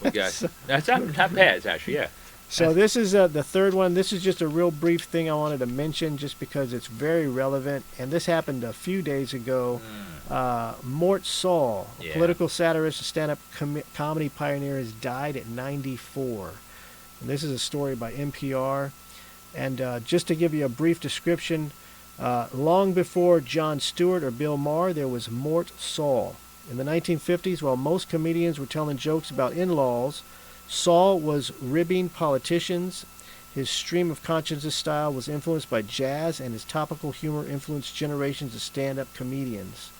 We got that's not bad, actually. Yeah. So this is the third one. This is just a real brief thing I wanted to mention, just because it's very relevant. And this happened a few days ago. Mort Saul, a Yeah. political satirist, a stand-up comedy pioneer, has died at 94. And this is a story by NPR. And just to give you a brief description, long before Jon Stewart or Bill Maher, there was Mort Saul. In the 1950s, while most comedians were telling jokes about in-laws, Saul was ribbing politicians. His stream of consciousness style was influenced by jazz, and his topical humor influenced generations of stand-up comedians.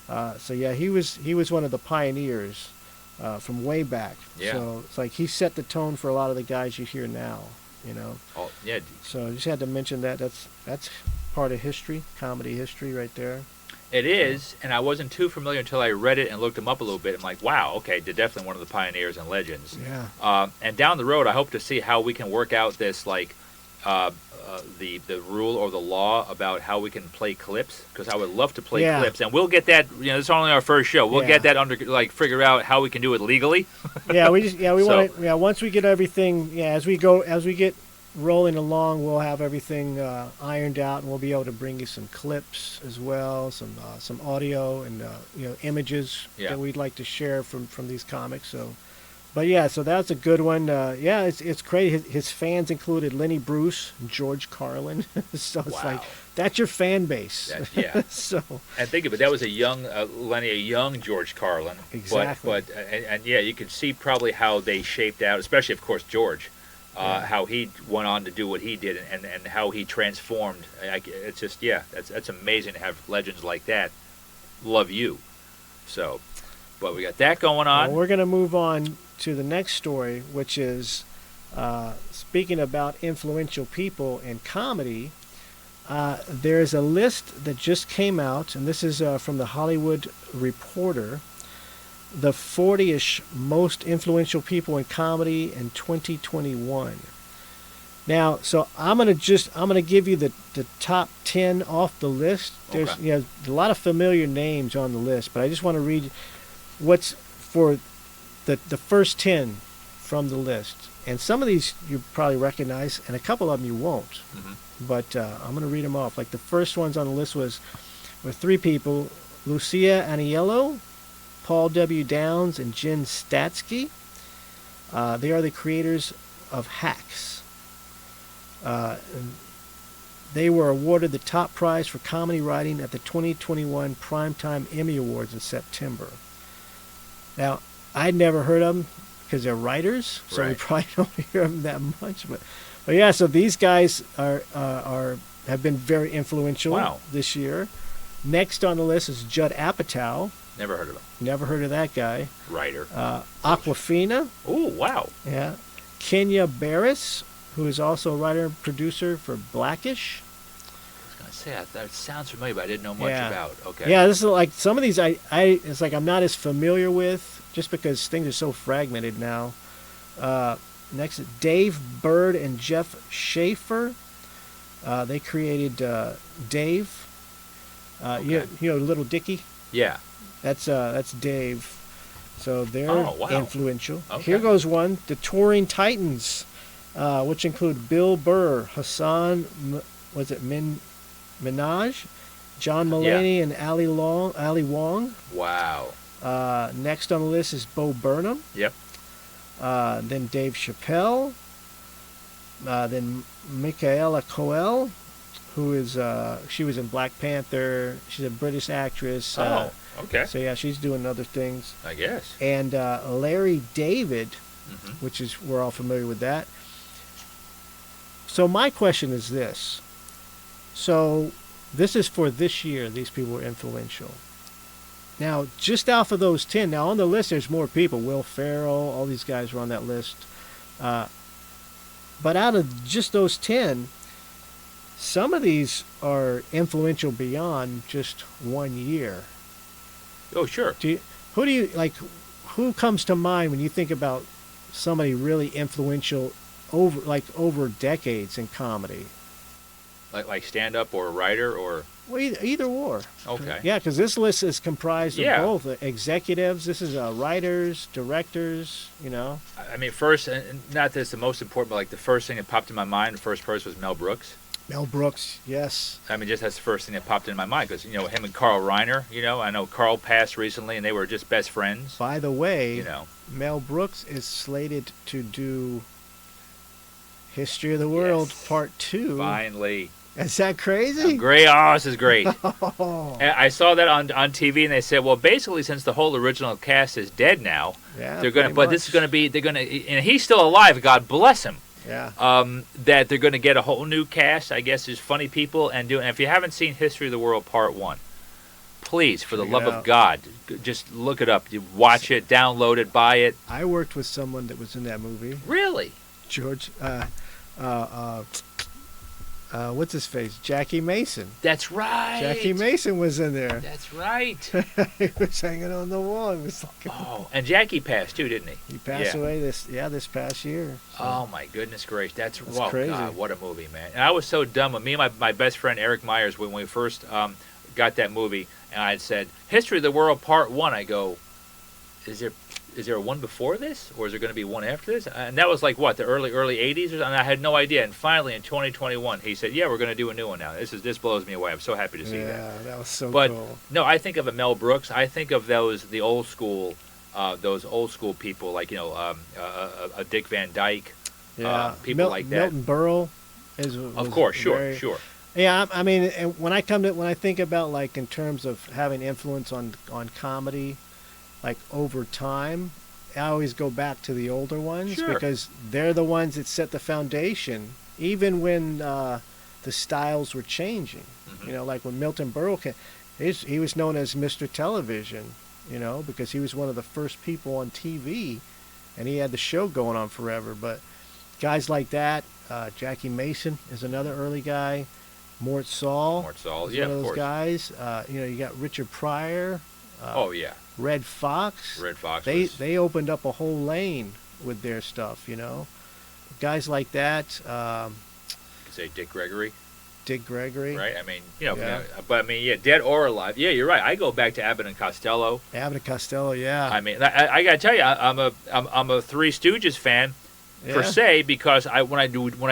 So yeah, he was one of the pioneers from way back. Yeah. So it's like he set the tone for a lot of the guys you hear now. You know. Oh, yeah. So I just had to mention that. That's part of history, comedy history, right there. It is, and I wasn't too familiar until I read it and looked him up a little bit. I'm like, wow, okay, they're definitely one of the pioneers and legends. Yeah. And down the road, I hope to see how we can work out this, like, the rule or the law about how we can play clips, because I would love to play clips, and we'll get that. You know, this is only our first show. We'll get that under, like, figure out how we can do it legally. Yeah, we want to. Yeah, once we get everything, as we get rolling along, we'll have everything ironed out, and we'll be able to bring you some clips as well, some audio and images that we'd like to share from these comics. So, but yeah, so that's a good one. Yeah, it's great. His fans included Lenny Bruce, and George Carlin. So it's like that's your fan base. Yeah. So and think of it, that was a young Lenny, a young George Carlin. Exactly. But yeah, you can see probably how they shaped out, especially of course George. How he went on to do what he did, and how he transformed. It's just, that's amazing to have legends like that love you. So, but we got that going on. Well, we're going to move on to the next story, which is speaking about influential people in comedy. There's a list that just came out, and this is from the Hollywood Reporter. The 40-ish most influential people in comedy in 2021. Now, so I'm gonna give you the top 10 off the list. There's a lot of familiar names on the list, but I just want to read what's for the first 10 from the list. And some of these you probably recognize, and a couple of them you won't. Mm-hmm. But I'm gonna read them off. Like the first ones on the list were three people: Lucia Aniello, Paul W. Downs, and Jen Statsky. They are the creators of Hacks. They were awarded the top prize for comedy writing at the 2021 Primetime Emmy Awards in September. Now, I'd never heard of them because they're writers, so we probably don't hear of them that much. But yeah, so these guys have been very influential this year. Next on the list is Judd Apatow. Never heard of him. Never heard of that guy. Writer. Aquafina. Oh, wow. Yeah. Kenya Barris, who is also a writer and producer for Blackish. I was going to say, that sounds familiar, but I didn't know much about. Okay. Yeah, this is like some of these it's like I'm not as familiar with, just because things are so fragmented now. Next is Dave Bird and Jeff Schaefer. They created Dave. You know Little Dicky? Yeah. That's Dave. So they're influential. Okay. Here goes one. The Touring Titans, which include Bill Burr, Hassan, Minaj, John Mulaney, and Ali Wong. Wow. Next on the list is Bo Burnham. Yep. Then Dave Chappelle. Then Michaela Coel, who is she was in Black Panther. She's a British actress. Okay. So yeah, she's doing other things. I guess. And Larry David, which is we're all familiar with that. So my question is this. So this is for this year. These people were influential. Now, just off of those 10, now on the list there's more people. Will Ferrell, all these guys were on that list. But out of just those 10, some of these are influential beyond just 1 year. Oh, sure. Who comes to mind when you think about somebody really influential over decades in comedy? Like stand up or a writer or. Well, either or. Okay. Yeah, because this list is comprised of Yeah. both executives. This is writers, directors. I mean, first, and not that it's the most important, but like the first thing that popped in my mind, the first person was Mel Brooks. Mel Brooks, yes. I mean, just that's the first thing that popped in my mind because him and Carl Reiner. I know Carl passed recently, and they were just best friends. By the way, You know. Mel Brooks is slated to do History of the World Yes. Part 2. Finally. Is that crazy? Great. Oh, this is great. Oh, And I saw that on TV, and they said, well, basically, since the whole original cast is dead now, yeah. they're gonna. pretty But this is much. gonna be. They're gonna. And he's still alive. God bless him. Yeah. That they're gonna get a whole new cast. I guess there's funny people and do. And if you haven't seen History of the World Part 1, please, for the Check it love of out. God, just look it up. You watch it, download it, buy it. I worked with someone that was in that movie. Really? George, what's his face? Jackie Mason. That's right. Jackie Mason was in there. That's right. He was hanging on the wall. It was like Oh, and Jackie passed too, didn't he? he passed Yeah. away this past year. So. Oh my goodness gracious, that's That's crazy. God, what a movie, man! And I was so dumb. With me and my best friend Eric Myers, when we first got that movie, and I had said History of the World Part 1, I go, is there a one before this, or is there going to be one after this? And that was like what, the early 80s, and I had no idea. And finally, in 2021, he said, yeah, we're going to do a new one now. This blows me away. I'm so happy to see that. Yeah, that was so But cool. no, I think of a Mel Brooks. I think of the old school people like a Dick Van Dyke. Yeah, people like that. Milton Berle Of course, sure. Yeah, I mean, and when I think about like in terms of having influence on comedy, like over time, I always go back to the older ones Sure. because they're the ones that set the foundation, even when the styles were changing. Mhm. Like when Milton Berle came, he was known as Mr. Television, because he was one of the first people on TV, and he had the show going on forever. But guys like that, Jackie Mason is another early guy. Mort Saul is Yeah, one of of those course. guys. You got Richard Pryor. Oh yeah, Red Fox. Red Fox. They opened up a whole lane with their stuff. Guys like that. Say Dick Gregory, Dick Gregory. right? I mean, Yeah. but I mean, yeah, dead or alive. Yeah, you're right. I go back to Abbott and Costello. Abbott and Costello. Yeah. I mean, I got to tell you, I'm a Three Stooges fan. Per Yeah. se, because when I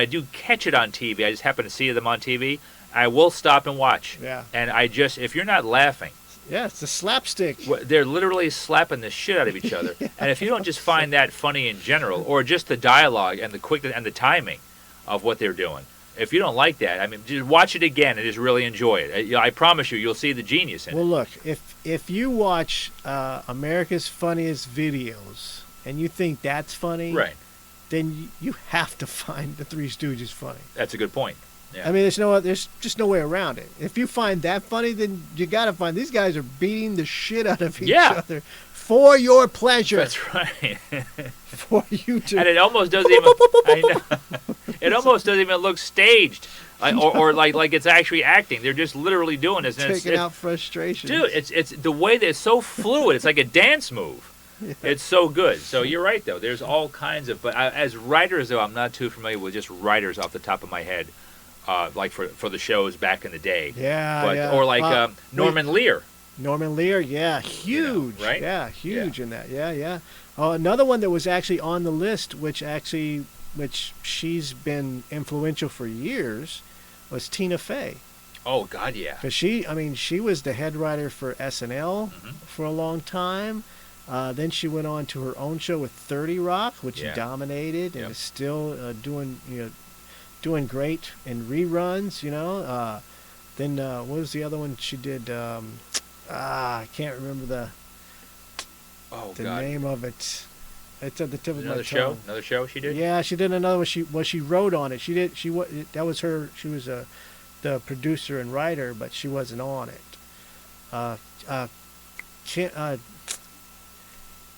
do catch it on TV, I just happen to see them on TV. I will stop and watch. Yeah. And if you're not laughing, Yeah. It's a slapstick. they're literally slapping the shit out of each other. And if you don't just find that funny in general, or just the dialogue and the quickness and the timing of what they're doing, if you don't like that, I mean, just watch it again and just really enjoy it. I promise you'll see the genius in Well, it. look, if you watch America's Funniest Videos and you think that's funny, Right. then you have to find the Three Stooges funny. That's a good point. Yeah. I mean, there's just no way around it. If you find that funny, then you got to find these guys are beating the shit out of each Yeah. other for your pleasure, That's right. for you to. And it almost doesn't even. I know. It almost doesn't even look staged, or like it's actually acting. They're just literally doing this. And taking out frustration. dude, it's the way that it's so fluid. It's like a dance move. Yeah. It's so good. So you're right though. There's all kinds of. But as writers though, I'm not too familiar with just writers off the top of my head, like for the shows back in the day. Yeah, But yeah. or like Norman Lear. Norman Lear, yeah, huge, right? Yeah, huge in that, yeah. Another one that was actually on the list, which she's been influential for years, was Tina Fey. Oh God, yeah. Because she was the head writer for SNL Mhm. for a long time. Then she went on to her own show with 30 Rock, which Yeah. dominated and Yep. is still doing great in reruns. Then what was the other one she did? I can't remember the Oh the God. name of it. It's at the tip of my Another show. tongue. Another show she did. Yeah, she did another one. She wrote on it. That was her. She was the producer and writer, but she wasn't on it.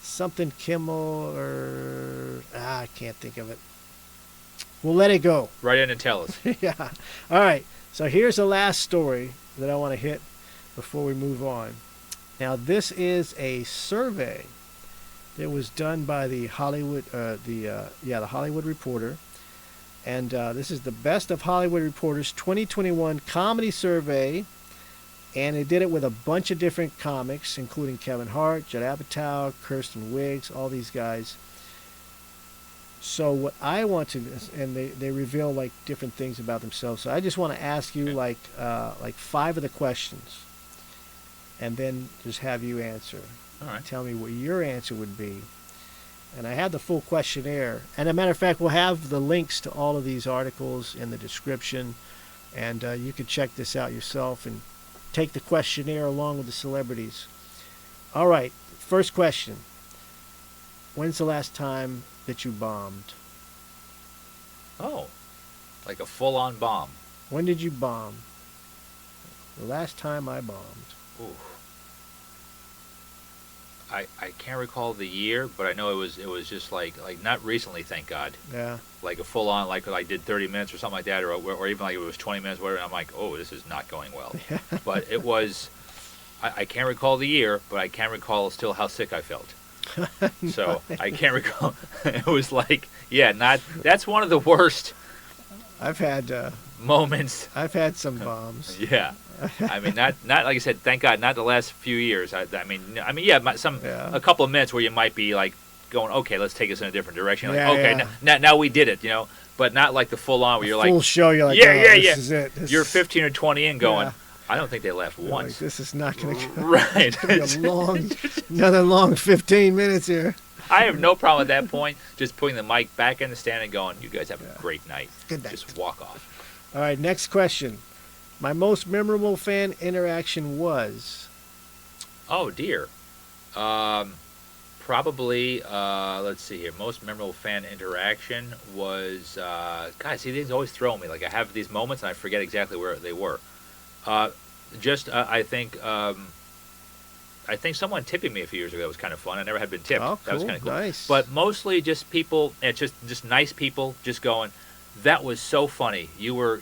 Something Kimmel or I can't think of it. We'll let it go. Write in and tell us. Yeah. All right. So here's the last story that I want to hit before we move on. Now this is a survey that was done by the Hollywood, the Hollywood Reporter, And this is the Best of Hollywood Reporters 2021 Comedy Survey. And they did it with a bunch of different comics, including Kevin Hart, Judd Apatow, Kirsten Wiggs, all these guys. So what I want to, and they reveal like different things about themselves. So I just want to ask you like 5 of the questions, and then just have you answer. All right. Tell me what your answer would be. And I have the full questionnaire. And as a matter of fact, we'll have the links to all of these articles in the description, and you can check this out yourself and take the questionnaire along with the celebrities. All right. First question. When's the last time that you bombed? Oh, like a full-on bomb. When did you bomb? The last time I bombed. Ooh. I can't recall the year, but I know it was just like not recently, thank God. Yeah. Like a full-on, like I did 30 minutes or something like that, or even like it was 20 minutes, whatever. And I'm like, oh, this is not going well. But it was. I can't recall the year, but I can recall still how sick I felt. So I can't recall. It was like, yeah, not. That's one of the worst. I've had moments. I've had some bombs. Yeah, I mean, not like I said. Thank God, not the last few years. I mean, yeah, a couple of minutes where you might be like going, okay, let's take this in a different direction. Like, Yeah, okay, yeah. now we did it, but not like the full on where you're full like show. You're like, yeah, oh, this is it. You're 15 or 20 in going. Yeah. I don't think they laughed You're once. like, this is not going to Right. be another long 15 minutes here. I have no problem at that point just putting the mic back in the stand and going, you guys have a great night. Good night. Just walk off. All right, next question. My most memorable fan interaction was? Oh, dear. Probably, let's see here. Most memorable fan interaction was, guys, see, these always throw me. Like, I have these moments and I forget exactly where they were. I think someone tipping me a few years ago was kind of fun. I never had been tipped. Oh, cool. That was kind of cool. Nice. But mostly just people, it's just nice people just going, that was so funny. You were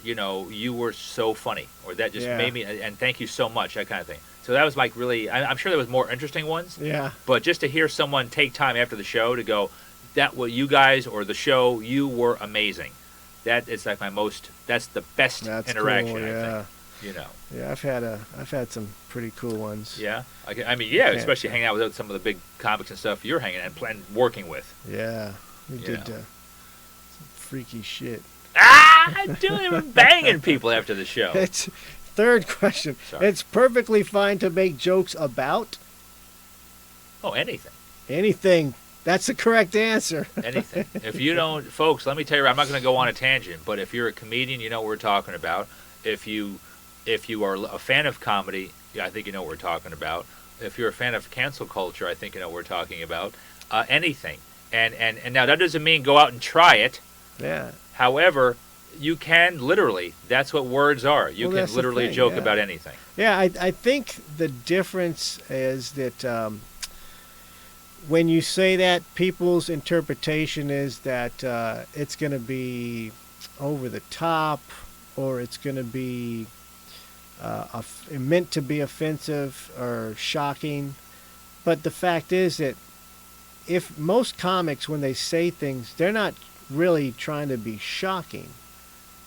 so funny. Or that just made me, and thank you so much, that kind of thing. So that was like really, I'm sure there was more interesting ones. Yeah. But just to hear someone take time after the show to go, that what you guys or the show, you were amazing. That is like that's the best interaction, cool, yeah. I think. Yeah, I've had some pretty cool ones. Yeah, I mean, yeah, especially hanging out with some of the big comics and stuff you're hanging and working with. Yeah, we did some freaky shit. Dude, they were banging people after the show. It's third question. Sorry. It's perfectly fine to make jokes about Anything. anything. That's the correct answer. Anything. If you don't, folks, let me tell you, I'm not going to go on a tangent, but if you're a comedian, you know what we're talking about. If you are a fan of comedy, I think you know what we're talking about. If you're a fan of cancel culture, I think you know what we're talking about. Anything. And now that doesn't mean go out and try it. Yeah. However, you can literally, that's what words are. You Well, can literally joke about anything. Yeah, I think the difference is that when you say that, people's interpretation is that it's going to be over the top, or it's going to be meant to be offensive or shocking. But the fact is that if most comics, when they say things, they're not really trying to be shocking.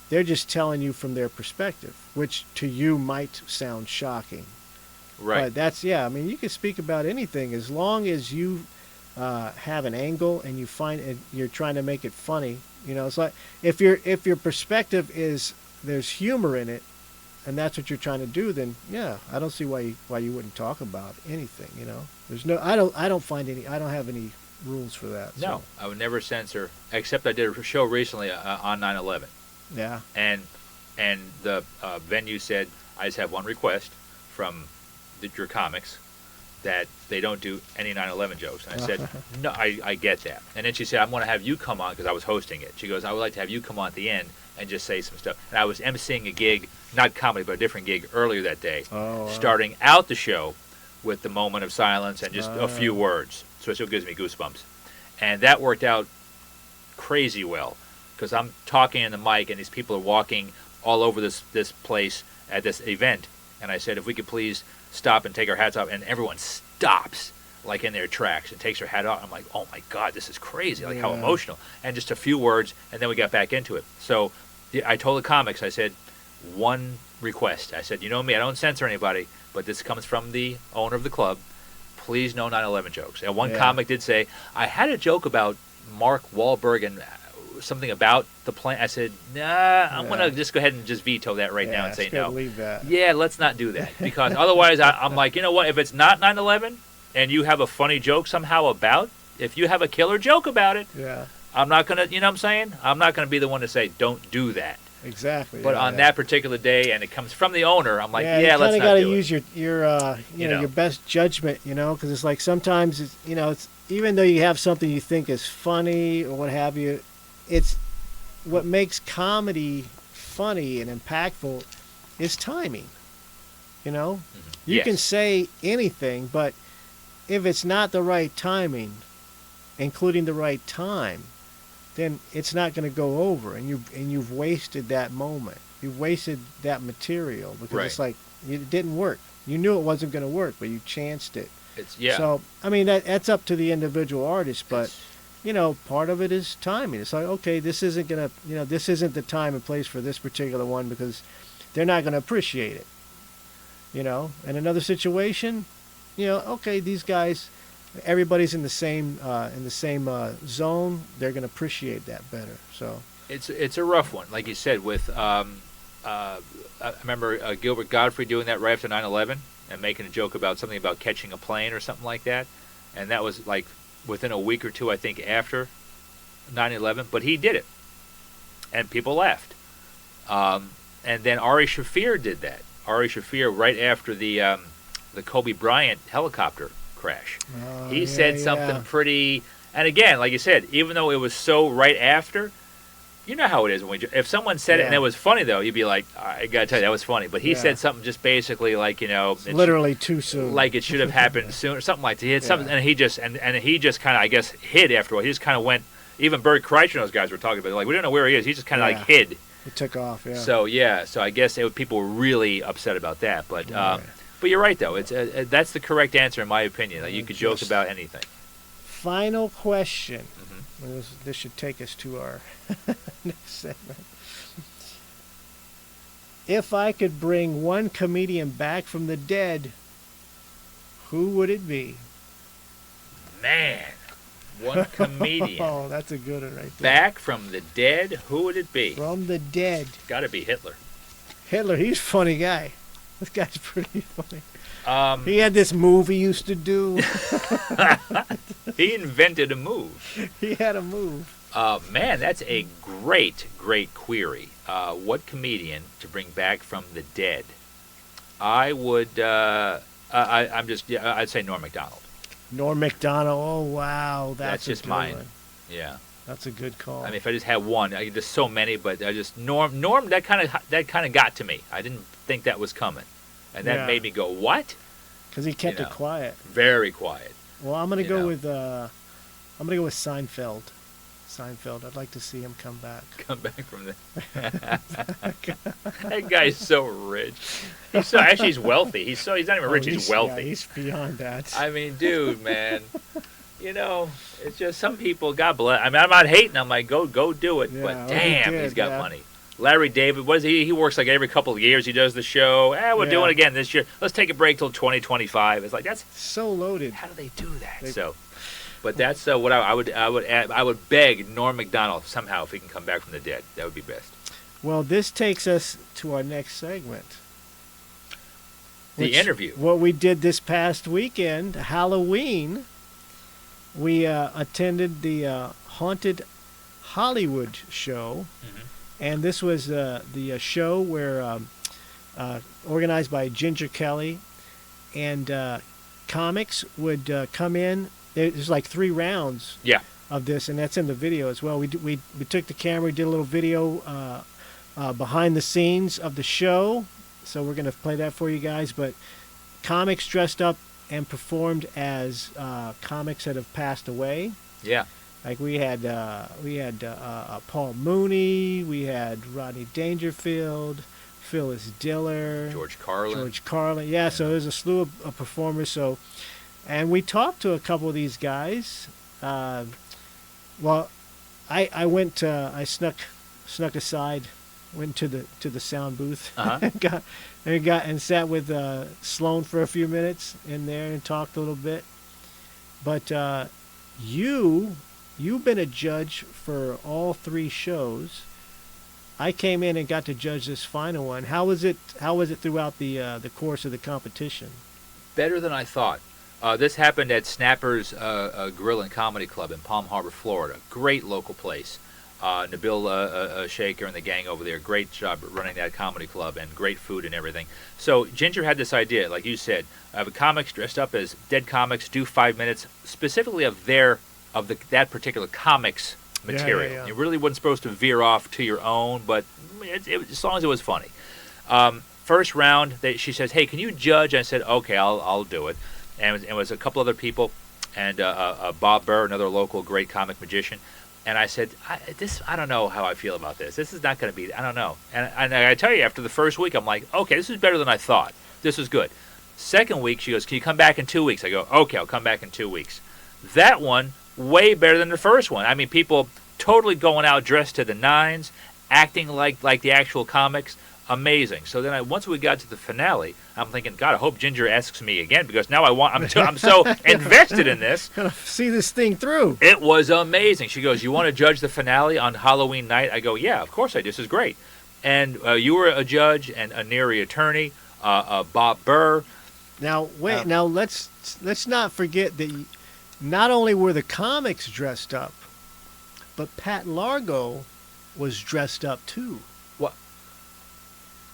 They're just telling you from their perspective, which to you might sound shocking. Right. But that's, I mean, you can speak about anything as long as you have an angle and you find it, you're trying to make it funny. It's like if your perspective is there's humor in it, and that's what you're trying to do, then I don't see why you wouldn't talk about anything. There's no, I don't have any rules for that. No, I would never censor, except I did a show recently on 9/11. Yeah. And the venue said, I just have one request from your comics, that they don't do any 9/11 jokes. And I said, no, I get that. And then she said, I'm going to have you come on, because I was hosting it. She goes, I would like to have you come on at the end and just say some stuff. And I was emceeing a gig, not comedy, but a different gig earlier that day, starting out the show with the moment of silence and just a few words. So it still gives me goosebumps. And that worked out crazy well, because I'm talking in the mic and these people are walking all over this place at this event. And I said, if we could please stop and take our hats off, and everyone stops. like in their tracks and takes her hat off. I'm like, oh my God, this is crazy. Like how Yeah. emotional. And just a few words, and then we got back into it. So I told the comics, I said, one request. I said, you know me, I don't censor anybody, but this comes from the owner of the club. Please no 9/11 jokes. And one Yeah. comic did say, I had a joke about Mark Wahlberg and something about the plane. I said, nah, I'm going to just go ahead and just veto that right now and say no. Leave that. Yeah, let's not do that. Because otherwise, I'm like, you know what? If it's not 9/11 and you have a funny joke somehow about, if you have a killer joke about it, Yeah. I'm not going to, you know what I'm saying? I'm not going to be the one to say, don't do that. Exactly. But yeah, on yeah. that particular day, and it comes from the owner, I'm like, yeah, yeah, you let's kind of not got to do use it. your You know. your best judgment, because it's like sometimes it's, it's even though you have something you think is funny or what have you, it's what makes comedy funny and impactful is timing. You Yes. can say anything, but if it's not the right timing, including the right time, then it's not going to go over, and you've wasted that moment. You've wasted that material because it's like it didn't work. You knew it wasn't going to work, but you chanced it. Yeah. So I mean that's up to the individual artist, but part of it is timing. It's like, okay, this isn't gonna, this isn't the time and place for this particular one because they're not going to appreciate it. In another situation, okay, these guys, everybody's in the same zone. They're going to appreciate that better. So it's a rough one, like you said. With I remember Gilbert Godfrey doing that right after 9/11 and making a joke about something about catching a plane or something like that, and that was like within a week or two, I think, after 9/11. But he did it, and people laughed. And then Ari Shaffir did that. Ari Shaffir right after the Kobe Bryant helicopter crash. He said something pretty. And again, like you said, even though it was so right after, you know how it is when if someone said it and it was funny though, you'd be like, I gotta tell you that was funny. But he said something just basically like literally too soon, like it should have happened sooner, something like that. He had something, and he just kind of I guess hid after a while. He just kind of went. Even Bert Kreischer and those guys were talking about it. Like we don't know where he is. He just kind of like hid. It took off. Yeah. So I guess people were really upset about that. But but you're right though. It's that's the correct answer in my opinion. Like, you could joke about anything. Final question. This should take us to our next segment. If I could bring one comedian back from the dead, who would it be? Man, one comedian. Oh, that's a good one right there. Back from the dead, who would it be? From the dead. Got to be Hitler. Hitler, he's a funny guy. This guy's pretty funny. He had this move he used to do. He invented a move. He had a move. Man, that's a great query. What comedian to bring back from the dead? I would. I'd say Norm Macdonald. Norm Macdonald. Oh wow, that's just a good mine. one. Yeah. That's a good call. I mean, if I just had one, there's so many, but I just Norm. That kind of got to me. I didn't think that was coming, and that made me go, "What?" Because he kept it quiet. Very quiet. Well, I'm gonna go with Seinfeld. Seinfeld. I'd like to see him come back. Come back from the. That guy's so rich. He's wealthy. He's not even rich. He's wealthy. Yeah, he's beyond that. I mean, dude, man. It's just some people. God bless. I mean, I'm not hating. I'm like, go do it. Yeah, but damn, he's got yeah. money. Larry David, what is he? He works like every couple of years. He does the show. We're doing it again this year. Let's take a break till 2025. It's like that's so loaded. How do they do that? But that's what I would add. I would beg Norm Macdonald somehow if he can come back from the dead. That would be best. Well, this takes us to our next segment. The interview. What we did this past weekend, Halloween. We attended the Haunted Hollywood show, and this was the show where organized by Ginger Kelly, and comics would come in. There's like 3 rounds of this, and that's in the video as well. We took the camera, we did a little video behind the scenes of the show, so we're going to play that for you guys. But comics dressed up and performed as comics that have passed away. Yeah. Like we had Paul Mooney, we had Rodney Dangerfield, Phyllis Diller, George Carlin. Yeah, so there's a slew of performers. So And we talked to a couple of these guys. Well, I went. I snuck aside, went to the sound booth, and sat with Sloan for a few minutes in there and talked a little bit. But you've been a judge for all 3 shows. I came in and got to judge this final one. How was it? How was it throughout the course of the competition? Better than I thought. This happened at Snapper's Grill and Comedy Club in Palm Harbor, Florida. Great local place. Nabil Shaker and the gang over there, great job running that comedy club, and great food and everything. So Ginger had this idea, like you said, of comics dressed up as dead comics, do 5 minutes specifically of that particular comics material. Yeah. You really wasn't supposed to veer off to your own, but as long as it was funny. First round, she says, "Hey, can you judge?" I said, "Okay, I'll do it." And it was a couple other people, and Bob Burr, another local great comic magician. And I said, I don't know how I feel about this. This is not going to be, I don't know. And I tell you, after the first week, I'm like, okay, this is better than I thought. This is good. Second week, she goes, "Can you come back in 2 weeks?" I go, "Okay, I'll come back in 2 weeks." That one, way better than the first one. I mean, people totally going out dressed to the nines, acting like the actual comics. Amazing. So then once we got to the finale, I'm thinking, God, I hope Ginger asks me again, because now I'm so invested in this. Gotta see this thing through. It was amazing. She goes, "You want to judge the finale on Halloween night?" I go, "Yeah, of course I do. This is great." And you were a judge and a Neary attorney, Bob Burr. Now wait. Now let's not forget that not only were the comics dressed up, but Pat Largo was dressed up too. What?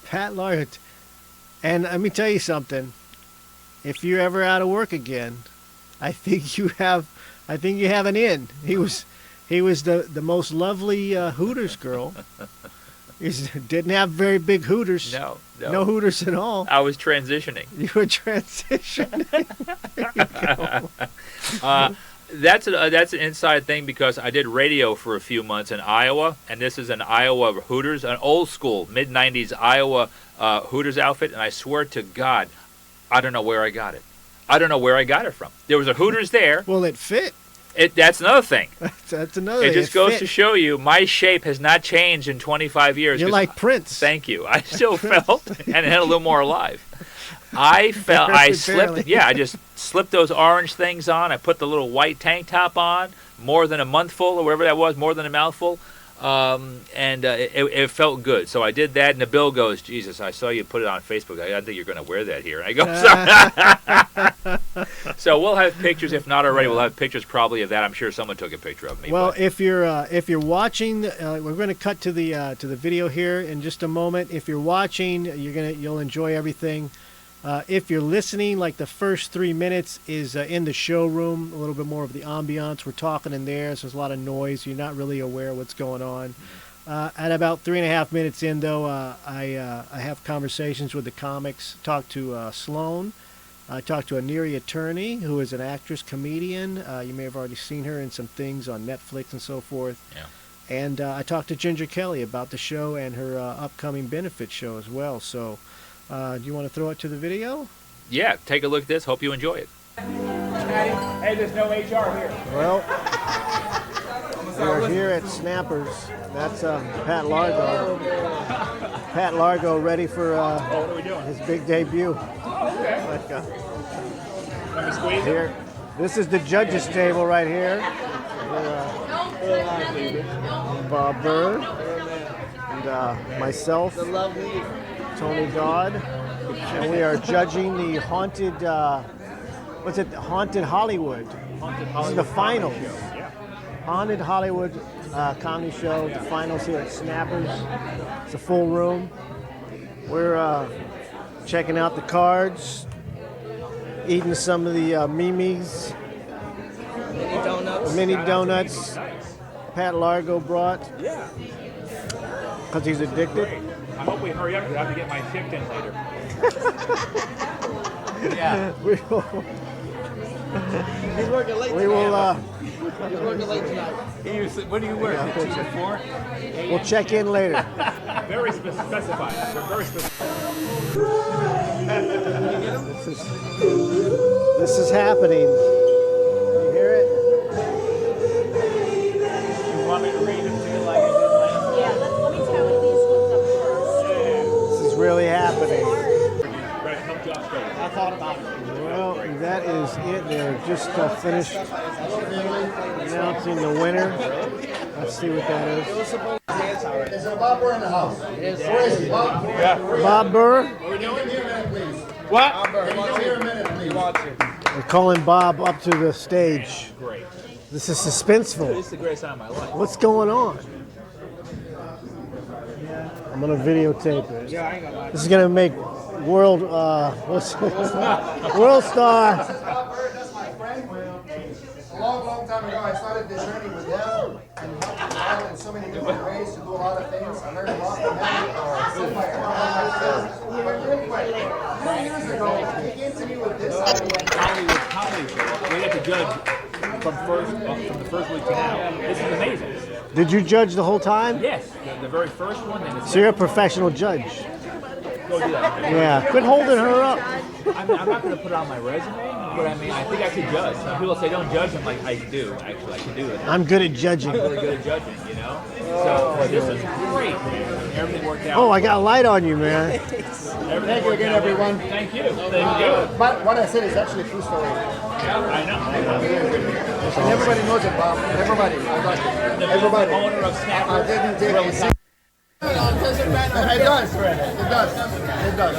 Pat Largo. And let me tell you something. If you're ever out of work again, I think you have an in. He was the most lovely Hooters girl. He didn't have very big Hooters. No Hooters at all. I was transitioning. You were transitioning. There you go. That's an inside thing, because I did radio for a few months in Iowa, and this is an Iowa Hooters, an old school mid-'90s Iowa Hooters outfit, and I swear to God, I don't know where I got it. I don't know where I got it from. There was a Hooters there. Well, it fit. That's another thing. That's another. It just goes to show you, my shape has not changed in 25 years. You're like Prince. Thank you. I still felt and had a little more alive. I slipped. Yeah, I just slipped those orange things on. I put the little white tank top on, more than a monthful or whatever that was, more than a mouthful. And it felt good. So I did that, and the bill goes, "Jesus, I saw you put it on Facebook. I think you're going to wear that here." And I go, "Sorry." So we'll have pictures. If not already, we'll have pictures probably of that. I'm sure someone took a picture of me. Well, if you're watching, we're going to cut to the video here in just a moment. If you're watching, you'll enjoy everything. If you're listening, like the first 3 minutes is in the showroom, a little bit more of the ambiance. We're talking in there, so there's a lot of noise. You're not really aware of what's going on. At about 3.5 minutes in, though, I have conversations with the comics. Talk to Sloan. I talked to a Neary attorney, who is an actress, comedian. You may have already seen her in some things on Netflix and so forth. Yeah. And I talked to Ginger Kelly about the show and her upcoming benefit show as well. So do you want to throw it to the video? Yeah, take a look at this. Hope you enjoy it. Hey, there's no HR here. Well, we're here at Snappers. That's Pat Largo. Pat Largo ready for what are we doing? his big debut. Okay. Let me squeeze Here, this is the judges' table right here. Bob Burr and myself, Tony Dodd, and we are judging the haunted. Haunted Hollywood. This is the finals. Haunted Hollywood comedy show. The finals here at Snappers. It's a full room. We're checking out the cards, eating some of the mimis. Mini donuts. Pat Largo brought. Yeah. Because he's addicted. I hope we hurry up because I have to get my shift in later. Yeah. He's working late We will. He's working late tonight. What do you work? Yeah, 2 to 4? We'll check in later. Very specified. Very specified. This is happening. You hear it? You want me to read them to you like I did last? Yeah, let me tally these ones up first. This is really happening. Right, help Josh go. I thought about it. Well, that is it. They're just finished announcing the winner. Let's see what that is. Is it Bob Burr in the house? Where is he? Bob? Bob Burr. Can you come here a minute, please? What? Bob Burr, can you come here a minute, please? They're calling Bob up to the stage. Great. This is suspenseful. This is the greatest time of my life. What's going on? I'm gonna videotape it. This is gonna make world world star. Bob Burr, that's my friend. A long time ago, I started this journey with him and helped him out in so many different ways to do a lot of things. I learned a lot from him. But real quick, 2 years ago, he came to me with this idea. Hollywood comedy show. We had to judge from the first week to now. This is amazing. Did you judge the whole time? Yes, the very first one. And the So you're a professional judge. go do that. Yeah. Quit holding her up. I'm not going to put it on my resume, but I mean, I think I could judge. Some people say don't judge. I'm like, I do. Actually, I can do it. I'm good at judging. I'm really good at judging, you know? So this is great, man. Everything worked out. Oh, I got a light on you, man. Thank you again, everyone. Thank you. Thank you. But what I said is actually a true story. I know. And everybody knows it, Bob. Everybody. Everybody. Owner of Snapper. I didn't take it. It does.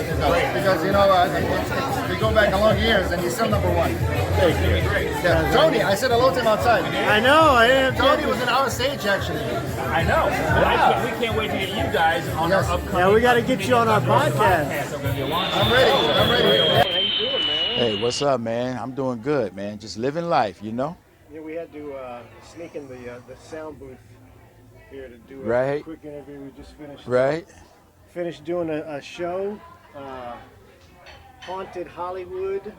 Because, you know, we go back a long years and he's still number one. Yeah. Tony, I said hello to him outside. I know. I am. Tony was in our stage, actually. I know. But we can't wait to get you guys on our upcoming. Yeah, we got to get you on our podcast. I'm ready. Hey, what's up, man? I'm doing good, man. Just living life, you know? Yeah, we had to sneak in the sound booth here to do a Right. quick interview. We just finished doing a show, Haunted Hollywood,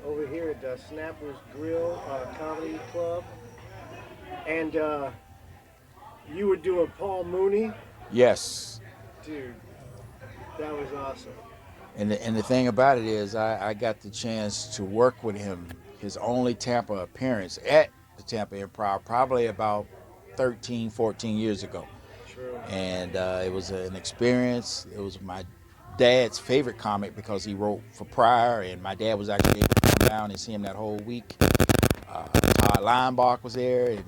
over here at Snapper's Grill Comedy Club. And you were doing Paul Mooney. Yes. Dude, that was awesome. And the thing about it is I got the chance to work with him, his only Tampa appearance at the Tampa Improv, probably about 13, 14 years ago. True. And it was an experience. It was my dad's favorite comic because he wrote for Pryor, and my dad was actually able to come down and see him that whole week. Todd Linebark was there, and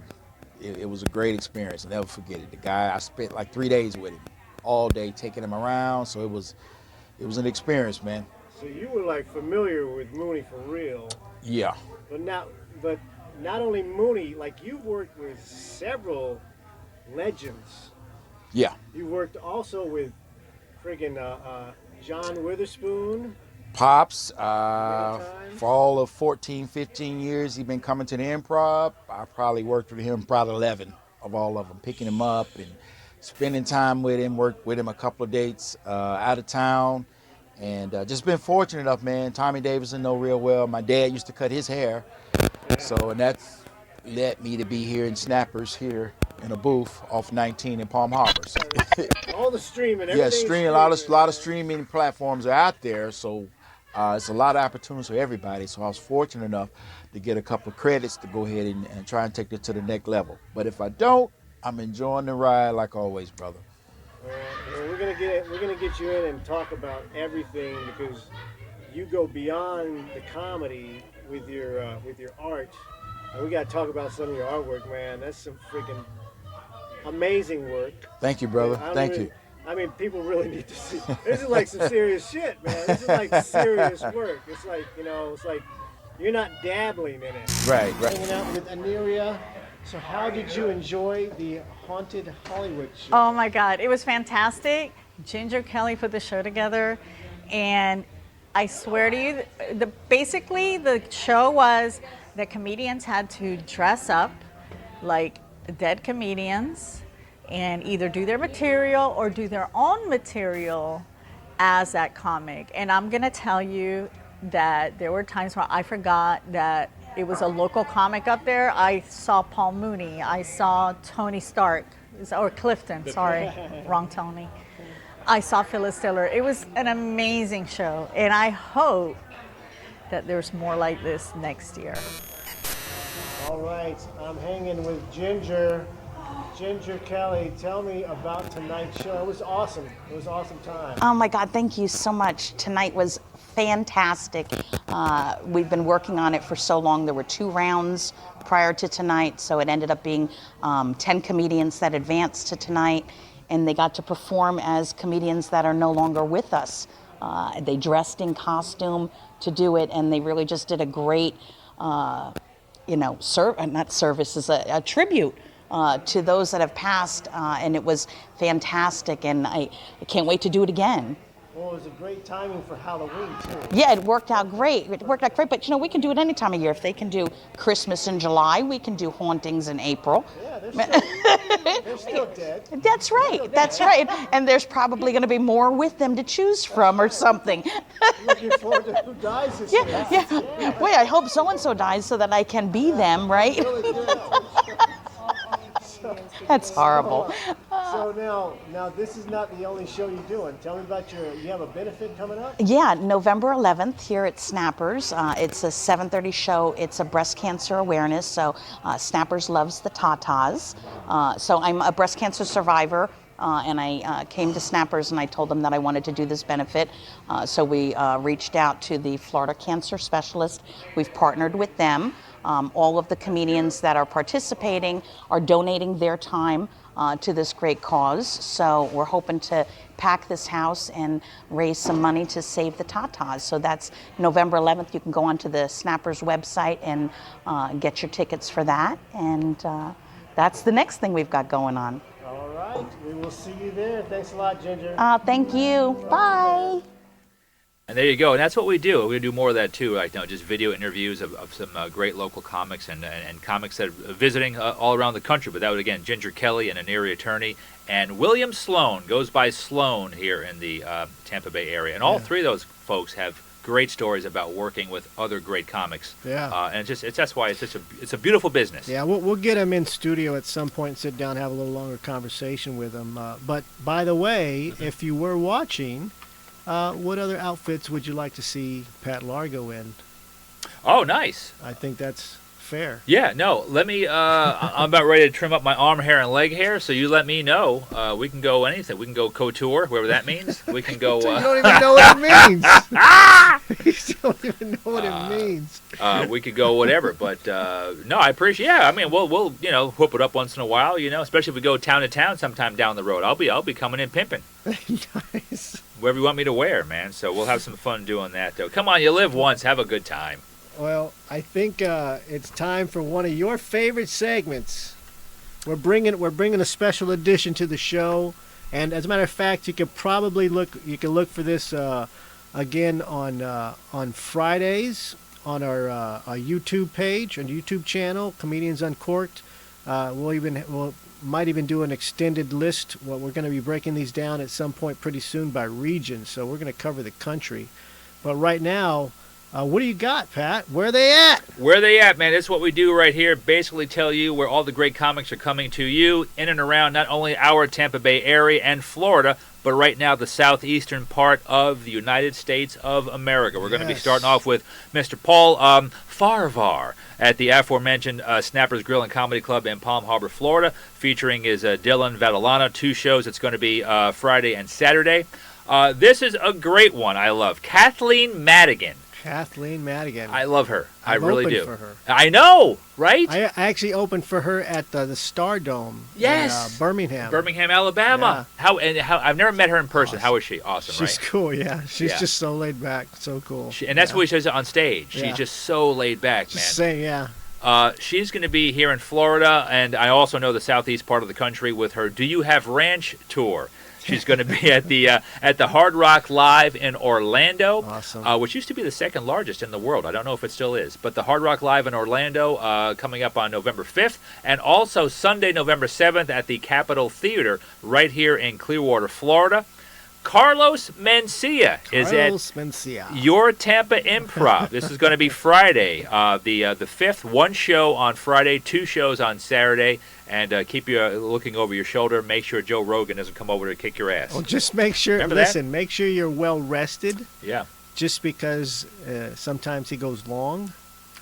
it was a great experience. I'll never forget it. The guy, I spent like 3 days with him, all day taking him around, so it was an experience, man. So you were like familiar with Mooney for real. Yeah. But not only Mooney, like you worked with several legends. Yeah. You worked also with friggin' John Witherspoon. Pops, for all of 14, 15 years, he's been coming to the Improv. I probably worked with him probably 11 of all of them, picking him up and spending time with him, worked with him a couple of dates out of town. And just been fortunate enough, man. Tommy Davidson know real well. My dad used to cut his hair. And that's led me to be here in Snappers here in a booth off 19 in Palm Harbor. So, All the streaming, yeah, everything. a lot of streaming platforms are out there. So it's a lot of opportunities for everybody. So I was fortunate enough to get a couple of credits to go ahead and try and take it to the next level. But if I don't, I'm enjoying the ride like always, brother. We're gonna get you in and talk about everything because you go beyond the comedy with your art. And we gotta talk about some of your artwork, man. That's some freaking amazing work. Thank you, brother. Thank you. I mean, people really need to see. This is like some serious shit, man. This is like serious work. It's like, it's like you're not dabbling in it. Right. Hanging out with Aneria. So how did you enjoy the Haunted Hollywood show? Oh my God, it was fantastic. Ginger Kelly put the show together, and I swear to you, basically the show was that comedians had to dress up like dead comedians and either do their material or do their own material as that comic. And I'm gonna tell you that there were times where I forgot that it was a local comic up there. I saw Paul Mooney. I saw Tony Stark, or Clifton, sorry, wrong Tony. I saw Phyllis Diller. It was an amazing show, and I hope that there's more like this next year. All right, I'm hanging with Ginger. Ginger Kelly, tell me about tonight's show. It was awesome. It was an awesome time. Oh my God, thank you so much. Tonight was fantastic. We've been working on it for so long. There were 2 rounds prior to tonight, so it ended up being 10 comedians that advanced to tonight, and they got to perform as comedians that are no longer with us. They dressed in costume to do it, and they really just did a great, not service, is a tribute to those that have passed, and it was fantastic, and I can't wait to do it again. Well, it was a great timing for Halloween, too. Yeah, it worked out great. But we can do it any time of year. If they can do Christmas in July, we can do Hauntings in April. Yeah, they're still dead. That's right. That's right. And there's probably going to be more with them to choose from or something. Looking forward to who dies this year. Yeah. Boy, I hope so-and-so dies so that I can be them, right? Really good. That's horrible. So now this is not the only show you're doing. Tell me about you have a benefit coming up? Yeah, November 11th here at Snappers. It's a 7:30 show. It's a breast cancer awareness. So Snappers loves the tatas. So I'm a breast cancer survivor. And I came to Snappers and I told them that I wanted to do this benefit. So we reached out to the Florida Cancer Specialist. We've partnered with them. All of the comedians that are participating are donating their time to this great cause. So we're hoping to pack this house and raise some money to save the tatas. So that's November 11th. You can go onto the Snappers website and get your tickets for that. And that's the next thing we've got going on. All right. We will see you there. Thanks a lot, Ginger. Thank you. Bye. And there you go. And that's what we do. We're going to do more of that too right now, just video interviews of some great local comics and comics that are visiting all around the country. But that was, again, Ginger Kelly, an Erie attorney, and William Sloan, goes by Sloan here in the Tampa Bay area. And all three of those folks have great stories about working with other great comics. Yeah. And that's why it's a beautiful business. Yeah, we'll get them in studio at some point and sit down and have a little longer conversation with them. But by the way, if you were watching, what other outfits would you like to see Pat Largo in? Oh, nice. I think that's fair. Yeah, no, let me, I'm about ready to trim up my arm hair and leg hair, so you let me know. We can go anything. We can go couture, whatever that means. We can go... You don't even know what it means. You don't even know what it means. We could go whatever, but no, I appreciate. Yeah, I mean, we'll whoop it up once in a while, especially if we go town to town sometime down the road. I'll be coming in pimping. Nice. Whatever you want me to wear, man. So we'll have some fun doing that, though. Come on, you live once, have a good time. Well, I think it's time for one of your favorite segments. We're bringing a special edition to the show, and as a matter of fact, you could probably look for this again on Fridays on our YouTube page and YouTube channel, Comedians Uncorked. We'll might even do an extended list. Well, we're going to be breaking these down at some point pretty soon by region, so we're going to cover the country. But right now, what do you got, Pat? Where are they at? Where are they at, man? This is what we do right here. Basically tell you where all the great comics are coming to you in and around not only our Tampa Bay area and Florida, but right now the southeastern part of the United States of America. We're going to be starting off with Mr. Paul Farvar at the aforementioned Snappers Grill and Comedy Club in Palm Harbor, Florida, featuring his Dylan Vadalana, 2 shows. It's going to be Friday and Saturday. This is a great one I love. Kathleen Madigan. Kathleen Madigan. I love her. I really do. For her. I know, right? I actually opened for her at the Stardome in Birmingham. Birmingham, Alabama. Yeah. How I've never met her in person. Awesome. How is she? Awesome, She's right? cool, yeah. She's just so laid back, so cool. And that's what she says on stage. Yeah. She's just so laid back, man. Just saying, yeah. She's going to be here in Florida, and I also know the southeast part of the country with her Do You Have Ranch tour. She's going to be at the Hard Rock Live in Orlando, which used to be the second largest in the world. I don't know if it still is, but the Hard Rock Live in Orlando coming up on November 5th, and also Sunday, November 7th at the Capitol Theater right here in Clearwater, Florida. Carlos Mencia is at Your Tampa Improv. This is going to be Friday, the 5th. 1 show on Friday, 2 shows on Saturday. And keep you looking over your shoulder. Make sure Joe Rogan doesn't come over to kick your ass. Well, just make sure. Remember listen, make sure you're well rested. Yeah. just because sometimes he goes long.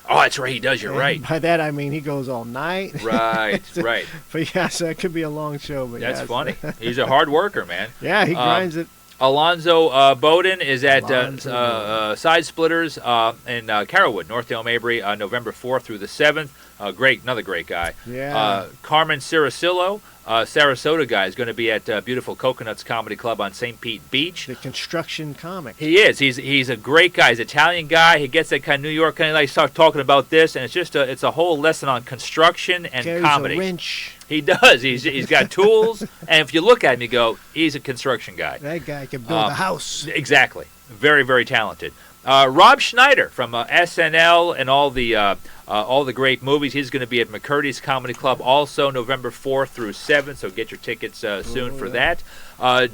Oh, that's right. He does. You're And right. By that I mean he goes all night. Right. Right. But yeah, so it could be a long show. But That's yeah, funny. He's a hard worker, man. Yeah, he grinds it. Alonzo Bowden is at Alonzo Side Splitters in Carrollwood, North Dale Mabry, November 4th through the 7th. Another great guy. Yeah. Carmen Cirasillo, Sarasota guy, is going to be at Beautiful Coconuts Comedy Club on St. Pete Beach. The construction comic. He is. He's a great guy. He's an Italian guy. He gets that kind of New York kind of like start talking about this, and it's a whole lesson on construction and Carries comedy. a wrench. He does. He's got tools, and if you look at him, you go, he's a construction guy. That guy can build a house. Exactly. Very, very talented. Rob Schneider from SNL and all the great movies. He's going to be at McCurdy's Comedy Club also November 4th through 7th, so get your tickets soon for that.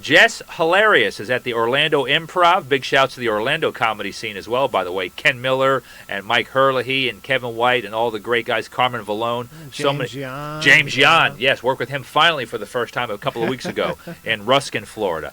Jess Hilarious is at the Orlando Improv. Big shouts to the Orlando comedy scene as well, by the way. Ken Miller and Mike Herlihy and Kevin White and all the great guys. Carmen Vallone. James Yan. Yes, worked with him finally for the first time a couple of weeks ago in Ruskin, Florida.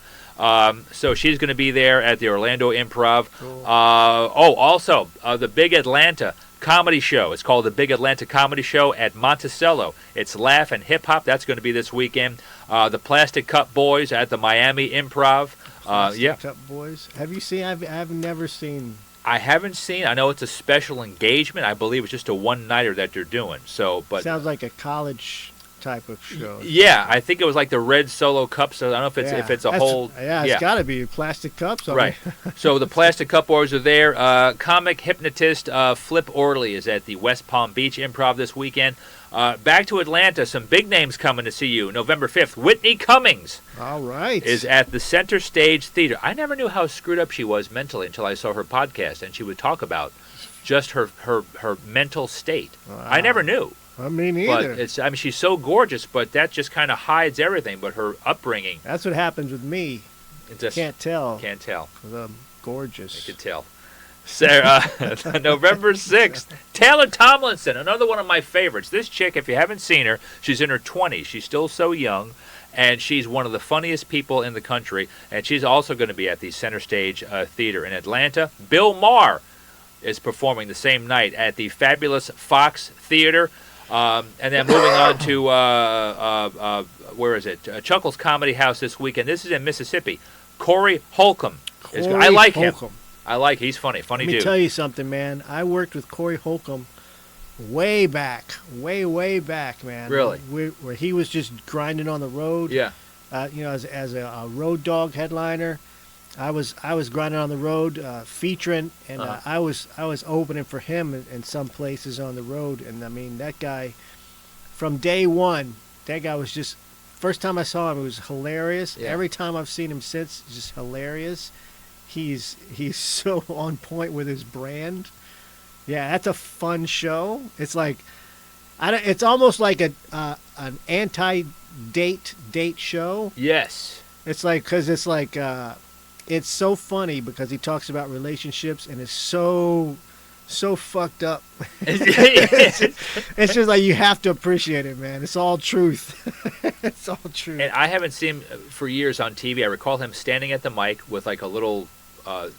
So she's going to be there at the Orlando Improv. Cool. Also, the Big Atlanta Comedy Show. It's called the Big Atlanta Comedy Show at Monticello. It's Laugh and Hip Hop. That's going to be this weekend. The Plastic Cup Boys at the Miami Improv. Plastic Cup Boys. Have you seen? I've never seen. I haven't seen. I know it's a special engagement. I believe it's just a one-nighter that they're doing. So, but sounds like a college type of show. Yeah, I think it was like the Red Solo Cup. So I don't know if it's a whole. Yeah, it's got to be plastic cups. Right. So the Plastic Cup Boys are there. Comic hypnotist Flip Orley is at the West Palm Beach Improv this weekend. Back to Atlanta, some big names coming to see you. November 5th, Whitney Cummings. All right. Is at the Center Stage Theater. I never knew how screwed up she was mentally until I saw her podcast, and she would talk about just her mental state. Wow. I never knew. I mean, neither. But she's so gorgeous, but that just kind of hides everything. But her upbringing. That's what happens with me. Can't tell. Can't tell. 'Cause I'm gorgeous. You can tell. Sarah, November 6th, Taylor Tomlinson, another one of my favorites. This chick, if you haven't seen her, she's in her 20s. She's still so young, and she's one of the funniest people in the country. And she's also going to be at the Center Stage Theater in Atlanta. Bill Maher is performing the same night at the fabulous Fox Theater. And then moving on to, where is it? Chuckles Comedy House this weekend. This is in Mississippi. Corey Holcomb. I like him. He's funny dude. Let me tell you something, man. I worked with Corey Holcomb way back, man. Really? Where he was just grinding on the road. Yeah. As a road dog headliner, I was grinding on the road, featuring, and I was opening for him in some places on the road. And I mean, that guy, from day one, that guy was just. First time I saw him, it was hilarious. Yeah. Every time I've seen him since, it's just hilarious. He's so on point with his brand. Yeah, that's a fun show. It's like, it's almost like an anti-date show. Yes. It's like, because it's like, it's so funny because he talks about relationships and it's so fucked up. It's just like you have to appreciate it, man. It's all truth. It's all truth. And I haven't seen him for years on TV. I recall him standing at the mic with like a little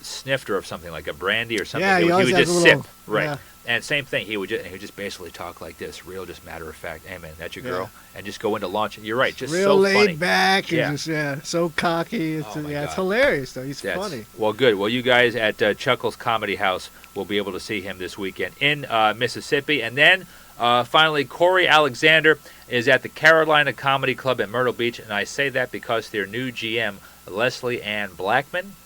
snifter of something, like a brandy or something. Yeah, he would just sip. Right. Yeah. And same thing. He would just basically talk like this, real, just matter of fact. Hey man, that's your girl, and just go into launch. You're right, just real so laid funny. back, and just so cocky. It's hilarious though. He's funny. Well, good. Well, you guys at Chuckles Comedy House will be able to see him this weekend in Mississippi, and then finally Corey Alexander is at the Carolina Comedy Club in Myrtle Beach, and I say that because their new GM, Leslie Ann Blackman.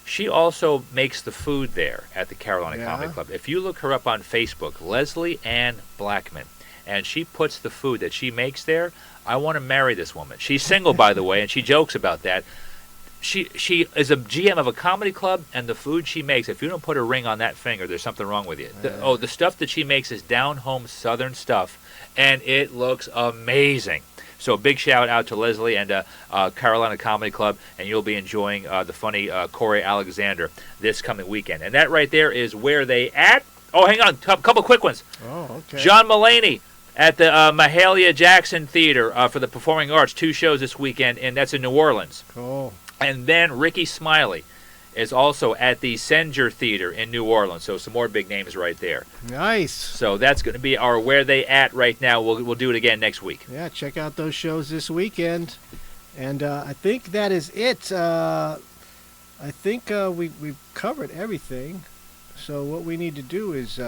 She also makes the food there at the Carolina Comedy Club. If you look her up on Facebook, Leslie Ann Blackman, and she puts the food that she makes there, I want to marry this woman. She's single, by the way, and she jokes about that. She is a GM of a comedy club, and the food she makes, if you don't put a ring on that finger, there's something wrong with you. The stuff that she makes is down-home Southern stuff, and it looks amazing. So a big shout out to Leslie and Carolina Comedy Club, and you'll be enjoying the funny Corey Alexander this coming weekend. And that right there is where they at. Oh, hang on, a couple quick ones. Oh, okay. John Mulaney at the Mahalia Jackson Theater for the Performing Arts, 2 shows this weekend, and that's in New Orleans. Cool. And then Ricky Smiley is also at the Senger Theater in New Orleans. So some more big names right there. Nice. So that's going to be our Where They At right now. We'll do it again next week. Yeah, check out those shows this weekend. And I think that is it. I think we've covered everything. So what we need to do is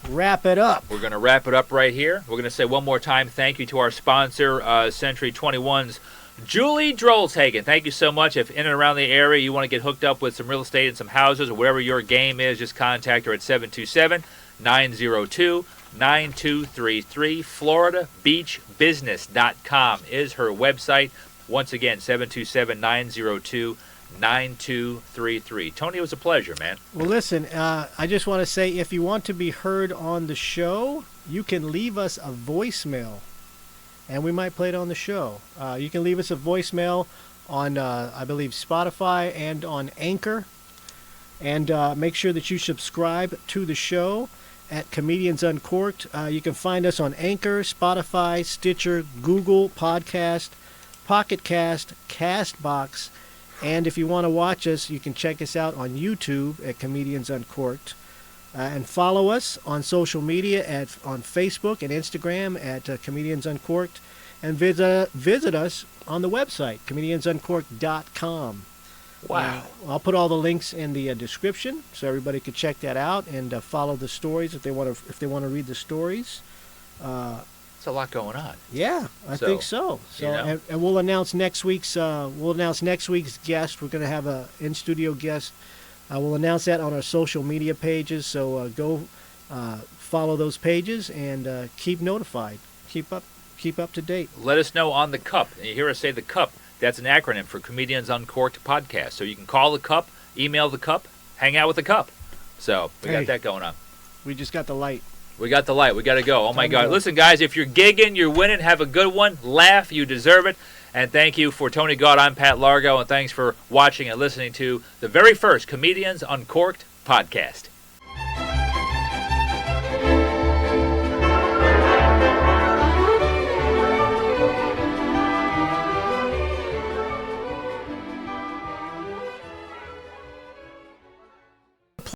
wrap it up. We're going to wrap it up right here. We're going to say one more time thank you to our sponsor, Century 21's Julie Drolshagen. Thank you so much. If in and around the area you want to get hooked up with some real estate and some houses or whatever your game is, just contact her at 727-902-9233. FloridaBeachBusiness.com is her website. Once again, 727-902-9233. Tony, it was a pleasure, man. Well, listen, I just want to say if you want to be heard on the show, you can leave us a voicemail, and we might play it on the show. You can leave us a voicemail on, I believe, Spotify and on Anchor. And make sure that you subscribe to the show at Comedians Uncorked. You can find us on Anchor, Spotify, Stitcher, Google Podcast, Pocket Cast, Castbox. And if you want to watch us, you can check us out on YouTube at Comedians Uncorked. And follow us on social media on Facebook and Instagram at Comedians Uncorked. And visit us on the website, comediansuncorked.com. Wow. I'll put all the links in the description so everybody can check that out and follow the stories if they want to read the stories. It's a lot going on. Yeah, I think so. So, and we'll announce next week's guest. We're going to have a in-studio guest. We'll announce that on our social media pages. So go follow those pages and keep notified. Keep up to date. Let us know on the Cup. You hear us say the Cup. That's an acronym for Comedians Uncorked Podcast. So you can call the Cup, email the Cup, hang out with the Cup. So we got that going on. We just got the light. We got the light. We got to go. Oh, my God. Listen, guys, if you're gigging, you're winning. Have a good one. Laugh. You deserve it. And thank you for Tony Gott. I'm Pat Largo. And thanks for watching and listening to the very first Comedians Uncorked podcast.